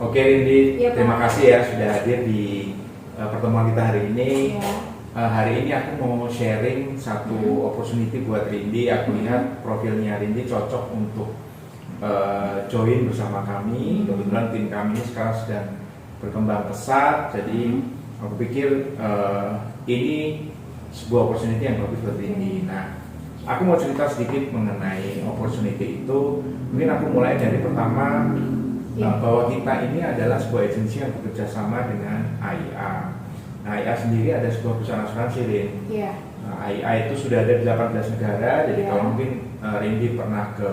Oke Rindi, Iya, terima Pak. kasih ya sudah hadir di pertemuan kita hari ini. Iya. Hari ini aku mau sharing satu opportunity buat Rindi. Aku lihat profilnya Rindi cocok untuk join bersama kami. Kebetulan tim kami ini sekarang sedang berkembang pesat, jadi aku pikir ini sebuah opportunity yang bagus buat Rindi. Nah, aku mau cerita sedikit mengenai opportunity itu. Mungkin aku mulai dari pertama. Bahwa kita ini adalah sebuah agensi yang bekerja sama dengan AIA. Nah, AIA sendiri ada sebuah perusahaan asuransi, Rin. Iya. Nah, AIA itu sudah ada di 18 negara, jadi Iya. kalau mungkin Rindi pernah ke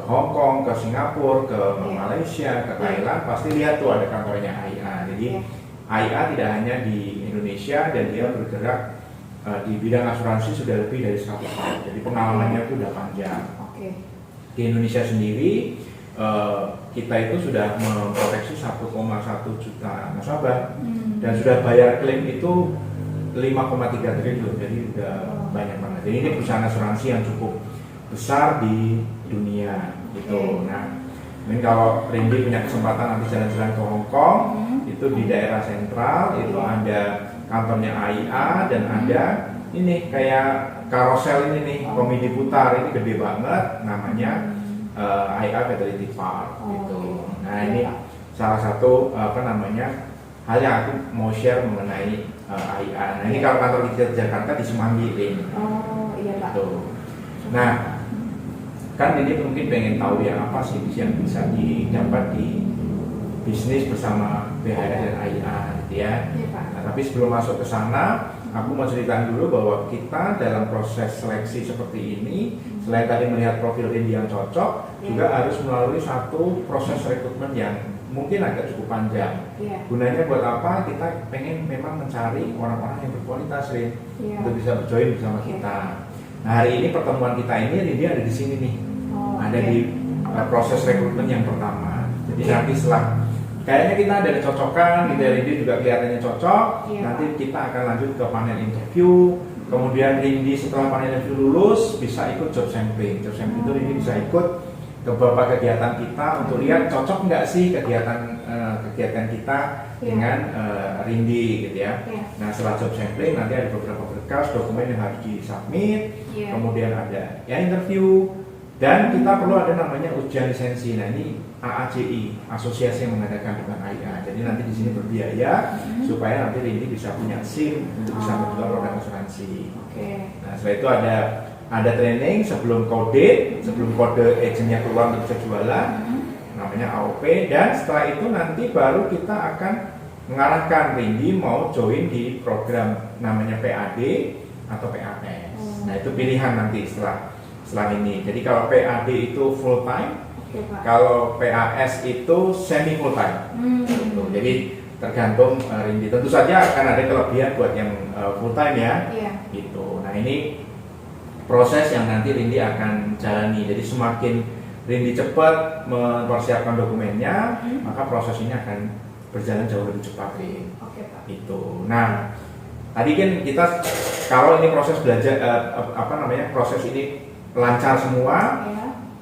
Hong Kong, ke Singapura, ke Malaysia, ke Thailand, pasti lihat tuh ada kantornya AIA. Jadi AIA tidak hanya di Indonesia dan dia bergerak di bidang asuransi sudah lebih dari 100 tahun. Jadi pengalamannya itu udah panjang. Oke. Di Indonesia sendiri kita itu sudah memproteksi 1,1 juta nasabah dan sudah bayar klaim itu 5,3 triliun, jadi udah banyak banget. Jadi ini perusahaan asuransi yang cukup besar di dunia gitu. Nah, mungkin kalau Rindi punya kesempatan nanti jalan-jalan ke Hong Kong, itu di daerah sentral itu ada kantornya AIA dan ada ini kayak karosel ini nih, komedi putar, ini gede banget, namanya AIA Fidelity Park gitu. Nah, ini salah satu hal yang aku mau share mengenai AIA. Nah, ini kalau kantor kita di Jakarta di Semanggi ini. Oh iya Pak. Gitu. Nah, kan ini mungkin pengen tahu ya apa sih yang bisa didapat di bisnis bersama BHR dan AIA gitu ya. Iya Pak. Nah, tapi sebelum masuk ke sana, aku mau ceritakan dulu bahwa kita dalam proses seleksi seperti ini, selain tadi melihat profil Rindi yang cocok, juga harus melalui satu proses rekrutmen yang mungkin agak cukup panjang. Gunanya buat apa? Kita pengen memang mencari orang-orang yang berkualitas, Rin, untuk bisa berjoin bersama kita. Nah, hari ini pertemuan kita ini, Rindi ada di sini nih, ada di proses rekrutmen yang pertama. Jadi nanti setelah kayaknya kita ada kecocokan, gitu ya, Rindi juga kelihatannya cocok. Nanti kita akan lanjut ke panel interview. Kemudian Rindi setelah panel interview lulus bisa ikut job sampling. Job sampling itu Rindi bisa ikut ke beberapa kegiatan kita untuk lihat cocok nggak sih kegiatan kita dengan Rindi gitu ya. Nah, setelah job sampling nanti ada beberapa berkas dokumen yang harus disubmit. Kemudian ada ya interview. Dan kita perlu ada namanya ujian lisensi. Nah, ini AACI, asosiasi yang mengadakan dengan AIA. Jadi nanti di sini berbiaya supaya nanti Rindi bisa punya SIM untuk bisa menjual produk asuransi. Nah, setelah itu ada training sebelum kode agentnya keluar untuk bisa jualan, namanya AOP. Dan setelah itu nanti baru kita akan mengarahkan Rindi mau join di program namanya PAD atau PAS. Nah, itu pilihan nanti setelah ini. Jadi kalau PAD itu full time, kalau PAS itu semi full time. Gitu. Jadi tergantung Rindi. Tentu saja akan ada kelebihan buat yang full time ya. Gitu. Nah, ini proses yang nanti Rindi akan jalani. Jadi semakin Rindi cepat mempersiapkan dokumennya, maka proses ini akan berjalan jauh lebih cepat, Rindi. Gitu. Nah, tadi kan kita kalau ini proses belajar proses ini lancar semua,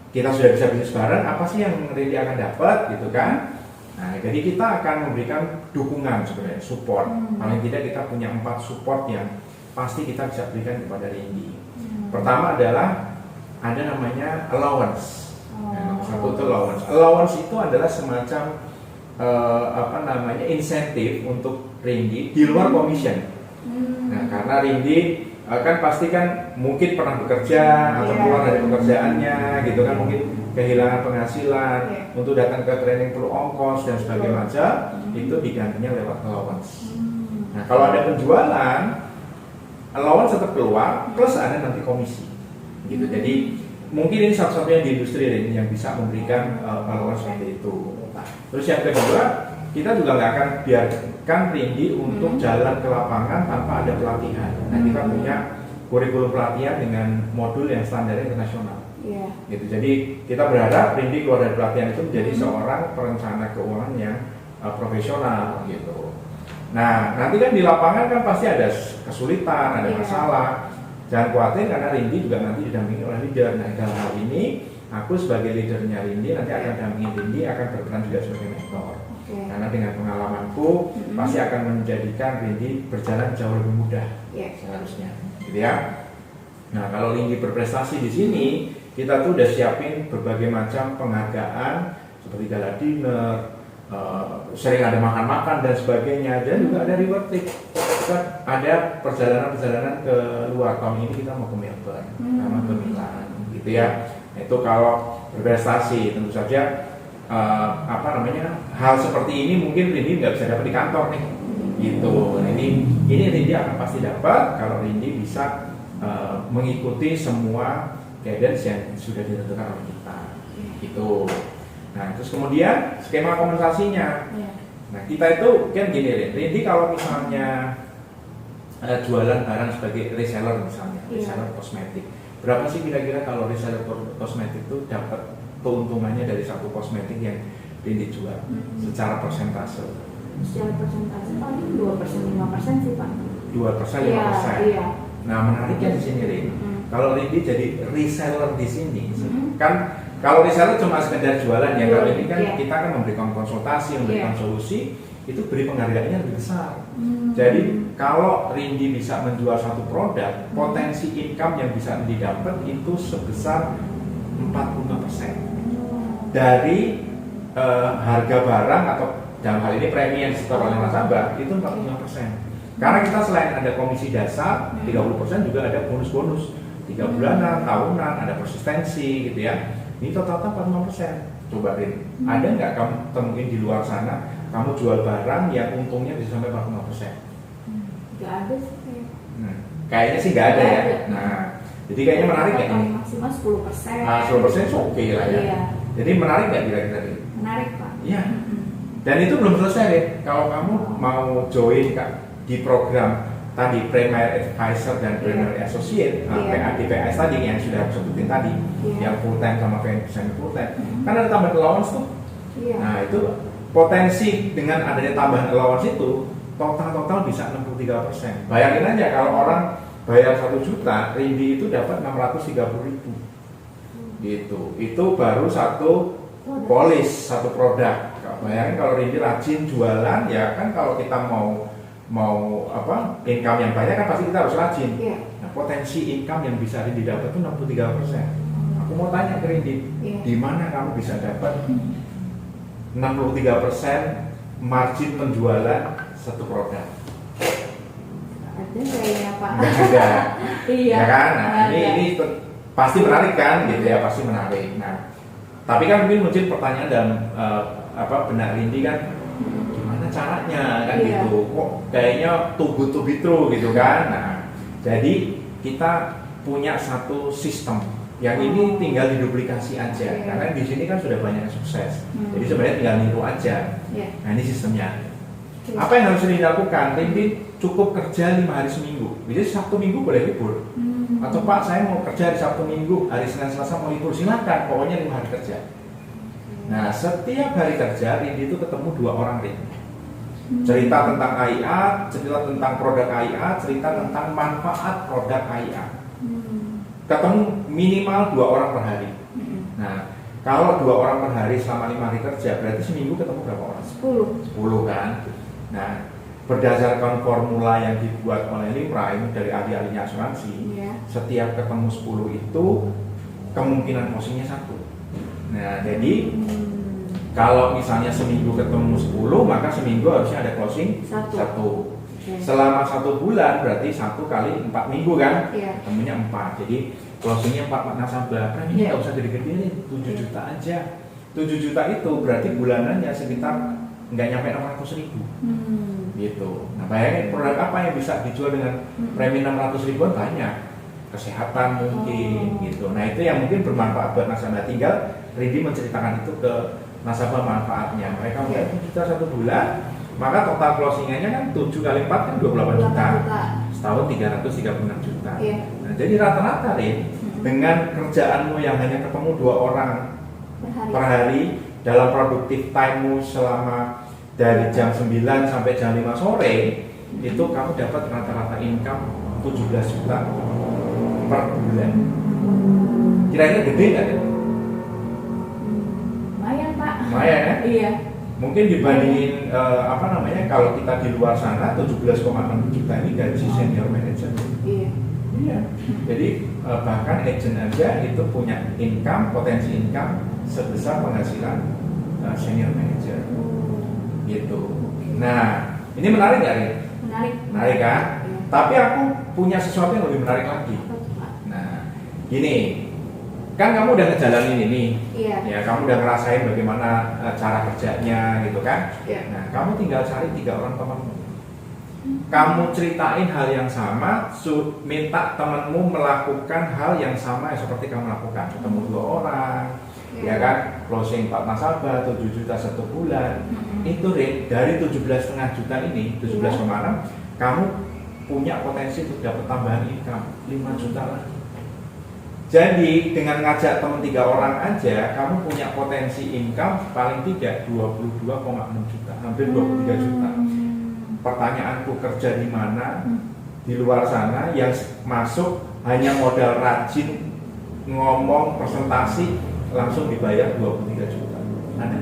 kita sudah bisa bisnis bareng, apa sih yang Rindi akan dapat gitu kan. Nah, jadi kita akan memberikan dukungan sebenarnya, support. Paling tidak kita punya 4 support yang pasti kita bisa berikan kepada Rindi. Pertama adalah ada namanya allowance. Nah, satu itu allowance. Allowance itu adalah semacam insentif untuk Rindi di luar commission. Nah, karena Rindi kan pasti kan mungkin pernah bekerja atau keluar dari pekerjaannya gitu kan, mungkin kehilangan penghasilan, untuk datang ke training perlu ongkos dan sebagainya macam, itu digantinya lewat allowance. Nah, kalau ada penjualan, allowance tetap keluar plus ada nanti komisi gitu. Jadi mungkin ini satu-satunya di industri ini yang bisa memberikan allowance seperti itu. Terus yang kedua, kita juga nggak akan biarkan Rindi untuk jalan ke lapangan tanpa ada pelatihan. Nah, kita punya kurikulum pelatihan dengan modul yang standar internasional. Gitu. Jadi kita berharap Rindi keluar dari pelatihan itu menjadi seorang perencana keuangan yang profesional gitu. Nah, nanti kan di lapangan kan pasti ada kesulitan, ada masalah. Jangan khawatir karena Rindi juga nanti didampingi oleh leader. Nah, dalam hal ini aku sebagai leadernya Rindi nanti akan dampingi Rindi, akan berperan juga sebagai mentor. Karena dengan pengalamanku pasti akan menjadikan Rindi berjalan jauh lebih mudah seharusnya, gitu ya. Nah, kalau Rindi berprestasi di sini, kita tuh udah siapin berbagai macam penghargaan seperti gala dinner, sering ada makan-makan dan sebagainya, dan juga ada rewarding. Kita ada perjalanan-perjalanan ke luar. Tahun ini kita mau ke Melbourne, sama ke Milan, gitu ya. Itu kalau berprestasi, tentu saja hal seperti ini mungkin Rindi nggak bisa dapat di kantor nih, gitu. Nah, ini Rindi akan pasti dapat kalau Rindi bisa mengikuti semua guidance yang sudah ditentukan oleh kita, gitu. Nah, terus kemudian skema kompensasinya. Nah, kita itu kan gini, Rindi kalau misalnya jualan barang sebagai reseller misalnya, reseller kosmetik, berapa sih kira-kira kalau reseller kosmetik itu dapat keuntungannya dari satu kosmetik yang Rindi jual secara persentase? Secara persentase paling 2%, 5% sih Pak. 2%, 5%. Iya. Nah, menariknya di sini, Rindi. Kalau Rindi jadi reseller di sini, kan kalau reseller cuma sekedar jualan ya, kalau ini kan kita kan memberikan konsultasi, memberikan solusi, itu beri penghargaannya lebih besar. Jadi kalau Rindi bisa menjual satu produk, potensi income yang bisa didapat itu sebesar 45% dari harga barang, atau dalam hal ini premi yang disetor oleh nasabah itu 45%. Karena kita selain ada komisi dasar 30%, juga ada bonus-bonus 3 bulanan, tahunan, ada persistensi gitu ya. Ini totalnya 45%. Coba Rin, ada nggak kamu temuin di luar sana kamu jual barang yang untungnya bisa sampai 45%? Nggak ada sih. Kayaknya sih nggak ada ya. Nah, jadi kayaknya menarik ya ini. Maksimal 10%. Nah, 10% itu oke lah ya. Iya. Jadi menarik nggak kira-kira Rin? Menarik Pak. Iya. Dan itu belum selesai Rin. Kalau kamu mau join di program tadi Premier Advisor dan Premier Associate, PADPAS tadi yang sudah aku sebutin tadi, yang full time sama semi full time, kan ada tambahan allowance tuh. Nah, itu potensi dengan adanya tambahan allowance itu total bisa 63%. Bayangin aja kalau orang bayar 1 juta, Rindi itu dapat 630.000 gitu. Itu baru satu polis, satu produk. Bayangin kalau Rindi rajin jualan, ya kan kalau kita mau income yang banyak kan pasti kita harus rajin. Nah, potensi income yang bisa Rindi dapat itu 63%. Aku mau tanya ke Rindi, di mana kamu bisa dapat 63% margin penjualan satu produk? Ada kayaknya Pak. Nggak ada. Iya. Ya kan? Nah, ini pasti menarik kan, gitu ya, pasti menarik. Nah, tapi kan mungkin muncul pertanyaan dalam benak Rindi kan, gimana caranya kan gitu? Kok kayaknya too good to be true gitu kan? Nah, jadi kita punya satu sistem yang ini tinggal diduplikasi aja, karena di sini kan sudah banyak yang sukses. Jadi sebenarnya tinggal niru aja. Nah, ini sistemnya. Apa yang harus dilakukan? Rindi cukup kerja 5 hari seminggu. Jadi Sabtu Minggu boleh libur. Atau Pak, saya mau kerja di Sabtu Minggu, hari Senin Selasa mau libur, silakan. Pokoknya 5 hari kerja. Nah, setiap hari kerja Rindi itu ketemu 2 orang Rindi. Cerita tentang AIA, cerita tentang produk AIA, cerita tentang manfaat produk AIA. Ketemu minimal 2 orang per hari. Nah, kalau 2 orang per hari selama 5 hari kerja, berarti seminggu ketemu berapa orang? 10 kan. Nah, berdasarkan formula yang dibuat oleh Limprime dari ahli-ahlinya asuransi, setiap ketemu 10 itu kemungkinan closingnya 1. Nah, jadi kalau misalnya seminggu ketemu 10, maka seminggu harusnya ada closing 1. Selama 1 bulan berarti 1 kali 4 minggu kan? Temunya 4. Jadi closingnya 4 nasabah. Preminya nggak usah gede-gede, 7 juta aja. 7 juta itu berarti bulanannya sekitar nggak nyampe 600.000. Gitu. Nah, bayangin produk apa yang bisa dijual dengan premi 600.000-an? Banyak. Kesehatan mungkin gitu. Nah, itu yang mungkin bermanfaat buat nasabah. Tinggal Rindi menceritakan itu ke nasabah manfaatnya. Mereka mau 7 juta 1 bulan, maka total closingannya kan 7 kali 4 kan 28 juta. Setahun 336 juta. Nah, jadi rata-rata dengan kerjaanmu yang hanya ketemu 2 orang per hari dalam produktif time-mu selama dari jam 9 sampai jam 5 sore, itu kamu dapat rata-rata income 17 juta per bulan. Kira-kira gede nggak? Lumayan Pak. Lumayan ya? Iya. Mungkin dibandingin kalau kita di luar sana 17,6 juta ini gaji senior manager. Iya. Iya. Jadi bahkan agent aja itu punya potensi income sebesar penghasilan senior manager. Gitu. Nah, ini menarik nggak, Rin? Menarik kan? Iya. Tapi aku punya sesuatu yang lebih menarik lagi. Nah, gini, kan kamu udah ngejalanin ini, Iya. ya kamu udah ngerasain bagaimana cara kerjanya gitu kan. Iya. Nah, kamu tinggal cari 3 orang temanmu. Kamu ceritain hal yang sama, minta temanmu melakukan hal yang sama seperti kamu lakukan. Ketemu 2 orang, ya kan, closing 4 nasabah, 7 juta 1 bulan. Itu dari 17,5 juta ini, 17,6, kamu punya potensi untuk dapat tambahan income 5 juta lagi. Jadi dengan ngajak teman 3 orang aja, kamu punya potensi income paling tidak 22,6 juta, hampir 23 juta. Pertanyaanku, kerja di mana di luar sana yang masuk hanya modal rajin ngomong presentasi langsung dibayar 23 juta? Ada?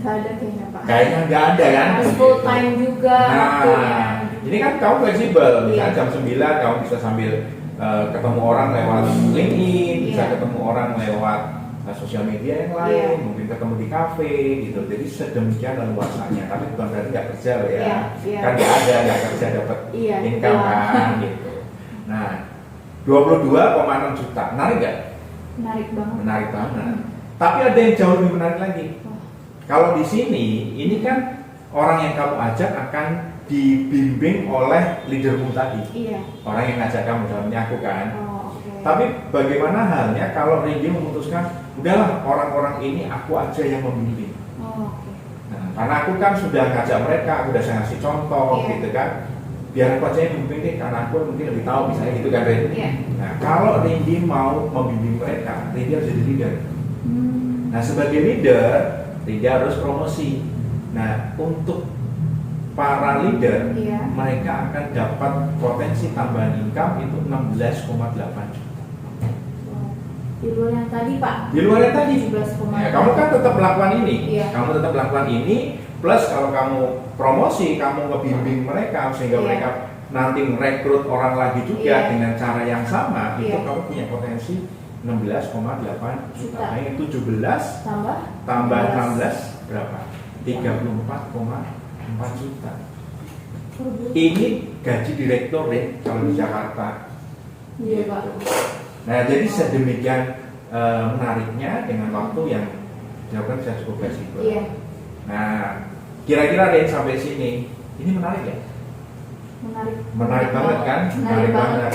Gak ada kayaknya, Pak. Kayaknya nggak ada kan? Harus full time juga. Nah, ini kan kamu fleksibel, misalnya Iya. jam 9 kamu bisa sambil ketemu orang lewat LinkedIn, bisa Iya. ketemu orang lewat sosial media yang lain, Iya. mungkin ketemu di kafe gitu. Jadi sedemikian leluasanya, tapi bukan berarti nggak kerja loh ya. Iya, iya. Kan nggak kerja dapat Iya, income iya. kan gitu. Nah, 22,6 juta, menarik nggak? Menarik banget. Menarik banget. Tapi ada yang jauh lebih menarik lagi. Wah. Kalau di sini, ini kan orang yang kamu ajak akan dibimbing oleh leadermu tadi. Iya. Orang yang ngajak kamu, dalamnya aku kan. Oh, oke. Tapi bagaimana halnya kalau Rindy memutuskan, udahlah orang-orang ini aku aja yang membimbing. Oh, oke. Nah, karena aku kan sudah ngajak mereka, aku udah ngasih contoh Iya. gitu kan. Biar aku aja yang membimbing deh, karena aku mungkin lebih tahu misalnya gitu kan, Rin. Iya. Nah, kalau Rindy mau membimbing mereka, Rindy harus jadi leader. Nah, sebagai leader, Rindy harus promosi. Nah, untuk para leader, Iya. mereka akan dapat potensi tambahan income itu 16,8 juta. Wow. Di luar yang tadi, Pak. Di luar yang tadi, 17,8. ya, kamu kan tetap melakukan ini. Iya. Kamu tetap melakukan ini, plus kalau kamu promosi, kamu ngebimbing mereka sehingga Iya. mereka nanti merekrut orang lagi juga Iya. dengan cara yang sama, itu Iya. kamu punya potensi 16,8 juta. Juta. Nah, yang 17 tambah 16 berapa? 34,4 juta. Ini gaji direktur deh kalau di Jakarta. Iya, Pak. Nah, jadi sedemikian menariknya dengan waktu yang dilakukan bisa cukup fleksibel. Iya. Nah, kira-kira Ren sampai sini, ini menarik ya? Menarik banget kan? Menarik banget.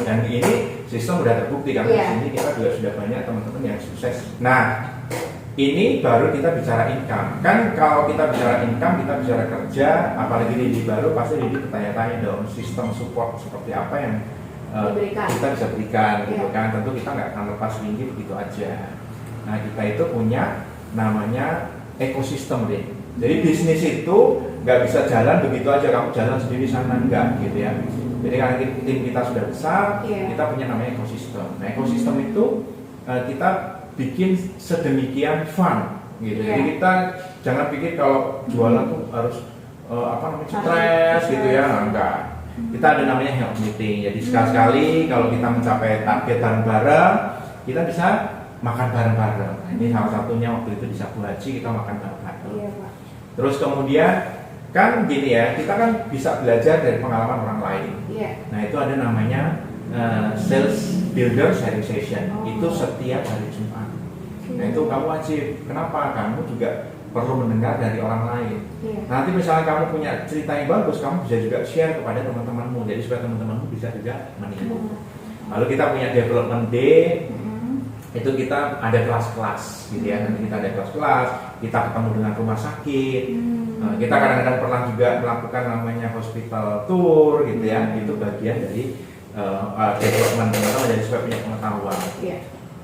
Dan ini sistem udah terbukti kan? Di Iya. sini kita juga sudah banyak teman-teman yang sukses. Nah, ini baru kita bicara income. Kan kalau kita bicara income, kita bicara kerja, apalagi di baru pasti Didi bertanya-tanya dong sistem support seperti apa yang Diberikan. kita bisa berikan gitu Iya. kan. Tentu kita nggak akan lepas Rindy begitu aja. Nah, kita itu punya namanya ekosistem deh. Jadi bisnis itu nggak bisa jalan begitu aja, kamu jalan sendiri sana enggak gitu ya. Jadi karena tim kita sudah besar, Iya. kita punya namanya ekosistem. Nah, ekosistem itu kita bikin sedemikian fun gitu. Iya. Jadi kita jangan pikir kalau jualan tuh harus stres gitu ya, nah, enggak. Kita ada namanya health meeting. Jadi sekali-sekali kalau kita mencapai target bareng-bareng, kita bisa makan bareng-bareng. Nah, ini salah satunya waktu itu di Sabu Haji kita makan bareng-bareng. Iya, Pak. Terus kemudian kan gini ya, kita kan bisa belajar dari pengalaman orang lain. Iya. Nah, itu ada namanya sales builder sharing session. Oh. Itu setiap hari Jumat. Nah, itu kamu wajib. Kenapa? Kamu juga perlu mendengar dari orang lain. Iya. Nanti misalnya kamu punya cerita yang bagus, kamu bisa juga share kepada teman-temanmu. Jadi supaya teman-temanmu bisa juga meniru. Lalu kita punya development day. Itu kita ada kelas-kelas gitu ya. Nanti kita ada kelas-kelas, kita ketemu dengan rumah sakit. Kita kadang-kadang pernah juga melakukan namanya hospital tour gitu ya. Itu bagian dari development teman-teman, jadi supaya punya pengetahuan. Iya.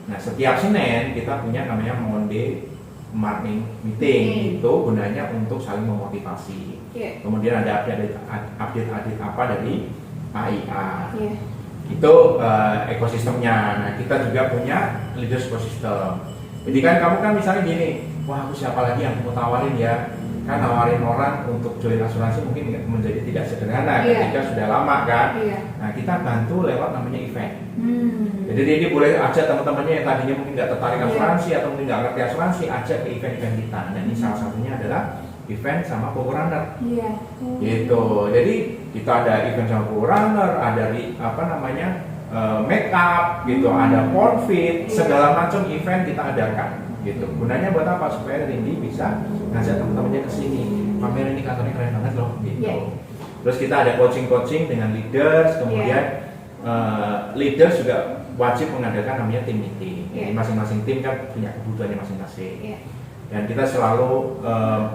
Nah, setiap Senin kita punya namanya Monday Morning Meeting. Itu gunanya untuk saling memotivasi. Iya. Kemudian ada update apa dari AIA. Iya. Itu ekosistemnya. Nah, kita juga punya leaders ecosystem. Jadi kan kamu kan misalnya gini, wah aku siapa lagi yang mau tawarin ya, kan nawarin orang untuk join asuransi mungkin menjadi tidak sederhana ketika sudah lama kan. Nah kita bantu lewat namanya event. Jadi ini boleh ajak teman-temannya yang tadinya mungkin nggak tertarik asuransi atau mungkin nggak ngerti asuransi, ajak ke event-event kita. Dan ini salah satunya adalah event sama power runner. Gitu. Jadi kita ada event sama power runner, ada make up gitu, ada porn fit, segala macam event kita adakan gitu. Gunanya buat apa? Supaya Rindy bisa ngajak teman-temannya ke sini. Pamer ini kantornya keren banget loh gitu. Terus kita ada coaching dengan leaders, kemudian leaders juga wajib mengadakan namanya team meeting. Jadi masing-masing tim kan punya kebutuhannya masing-masing. Dan kita selalu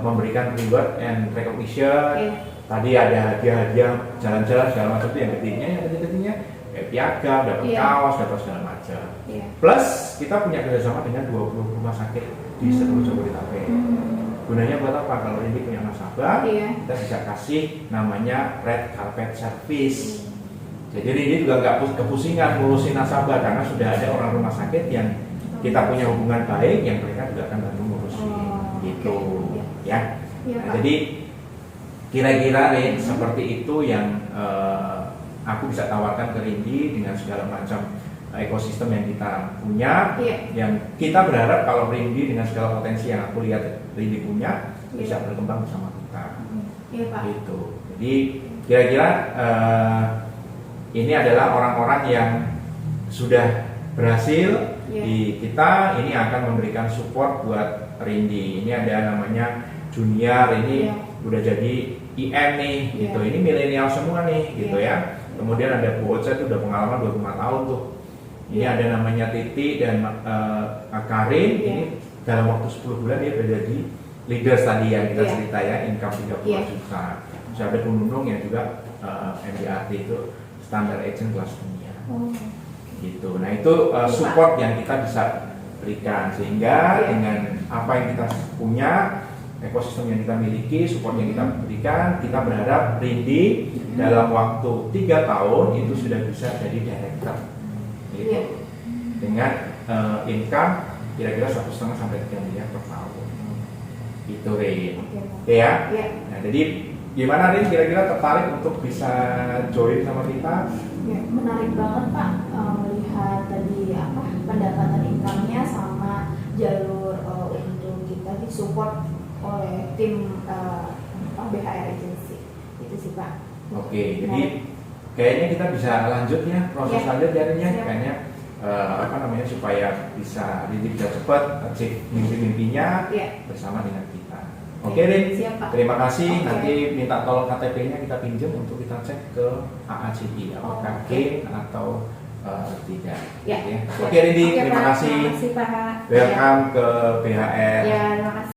memberikan reward and recognition. Tadi ada hadiah-hadiah jalan-jalan segala macam itu yang ketiga kayak piagam, dapat kaos, dapat segala macam. Plus kita punya kerjasama dengan 20 rumah sakit di seluruh Jabodetabek. Gunanya buat apa? Kalau ini punya nasabah, kita bisa kasih namanya red carpet service. Jadi ini juga nggak kepusingan ngurusin nasabah karena sudah ada orang rumah sakit yang kita punya hubungan baik, yang mereka juga akan bantu ngurusin gitu, ya. Nah, jadi kira-kira nih seperti itu yang aku bisa tawarkan ke Rindy dengan segala macam ekosistem yang kita punya, yang kita berharap kalau Rindy dengan segala potensi yang aku lihat Rindy punya bisa berkembang bersama kita. Gitu. Jadi kira-kira ini adalah orang-orang yang sudah berhasil di kita, ini akan memberikan support buat Rindy. Ini ada namanya Junior, ini udah jadi IM nih, gitu. Ini milenial semua nih, gitu ya. Kemudian ada Bu Ocha itu udah pengalaman 25 tahun tuh. Ini ada namanya Titi dan Karin, ini dalam waktu 10 bulan dia udah jadi leaders tadi yang kita cerita ya, income 30 juta. Terus ada Bu Nunung yang juga MDRT itu standar agent kelas dunia. Gitu. Nah itu support yang kita bisa berikan, sehingga dengan apa yang kita punya, ekosistem yang kita miliki, support yang kita berikan, kita berharap Rindy dalam waktu 3 tahun itu sudah bisa jadi director gitu. Dengan income kira-kira 1,5 sampai 3 miliar per tahun gitu Rin. Oke ya? Nah, jadi gimana Rin, kira-kira tertarik untuk bisa join sama kita? Menarik banget Pak, melihat tadi pendapatan income-nya sama jalur untuk kita disupport oleh tim BHR Agency itu sih Pak. Oke, jadi kayaknya kita bisa lanjut ya proses selanjutnya kayaknya supaya bisa Rindy bisa cepat achieve mimpi-mimpinya bersama dengan kita. Oke Rin, terima kasih. Nanti minta tolong KTP-nya kita pinjam untuk kita cek ke AACI apakah gain atau tidak. Oke Rindy, terima kasih. Terima kasih Pak. Welcome ke BHR. Terima kasih.